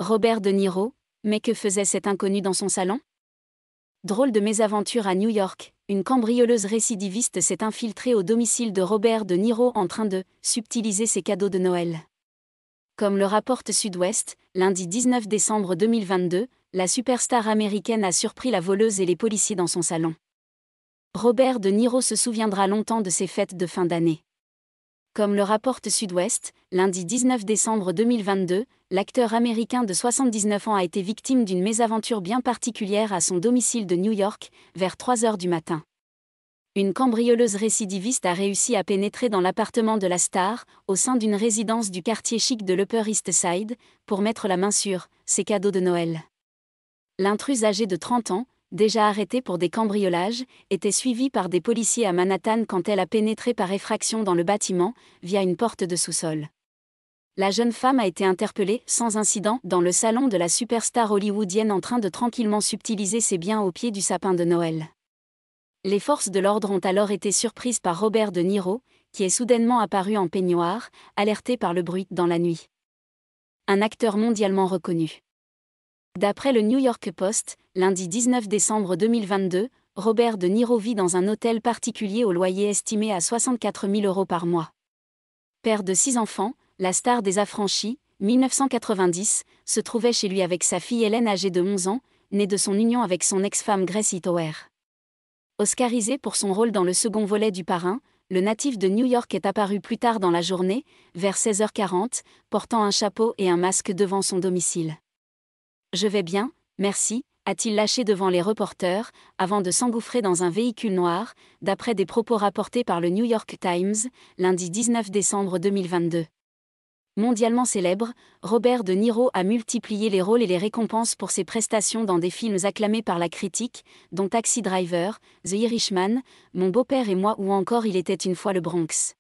Robert De Niro, mais que faisait cet inconnu dans son salon? Drôle de mésaventure à New York, une cambrioleuse récidiviste s'est infiltrée au domicile de Robert De Niro en train de subtiliser ses cadeaux de Noël. Comme le rapporte Sud-Ouest, lundi 19 décembre 2022, la superstar américaine a surpris la voleuse et les policiers dans son salon. Robert De Niro se souviendra longtemps de ses fêtes de fin d'année. Comme le rapporte Sud-Ouest, lundi 19 décembre 2022, l'acteur américain de 79 ans a été victime d'une mésaventure bien particulière à son domicile de New York, vers 3 heures du matin. Une cambrioleuse récidiviste a réussi à pénétrer dans l'appartement de la star, au sein d'une résidence du quartier chic de l'Upper East Side, pour mettre la main sur ses cadeaux de Noël. L'intruse âgée de 30 ans, déjà arrêtée pour des cambriolages, était suivie par des policiers à Manhattan quand elle a pénétré par effraction dans le bâtiment, via une porte de sous-sol. La jeune femme a été interpellée, sans incident, dans le salon de la superstar hollywoodienne en train de tranquillement subtiliser ses biens au pied du sapin de Noël. Les forces de l'ordre ont alors été surprises par Robert De Niro, qui est soudainement apparu en peignoir, alerté par le bruit dans la nuit. Un acteur mondialement reconnu. D'après le New York Post, lundi 19 décembre 2022, Robert De Niro vit dans un hôtel particulier au loyer estimé à 64 000 € par mois. Père de 6 enfants, la star des Affranchis, 1990, se trouvait chez lui avec sa fille Hélène âgée de 11 ans, née de son union avec son ex-femme Grace Hitower. Oscarisé pour son rôle dans le second volet du Parrain, le natif de New York est apparu plus tard dans la journée, vers 16h40, portant un chapeau et un masque devant son domicile. « Je vais bien, merci », a-t-il lâché devant les reporters, avant de s'engouffrer dans un véhicule noir, d'après des propos rapportés par le New York Times, lundi 19 décembre 2022. Mondialement célèbre, Robert De Niro a multiplié les rôles et les récompenses pour ses prestations dans des films acclamés par la critique, dont Taxi Driver, The Irishman, Mon beau-père et moi ou encore Il était une fois le Bronx.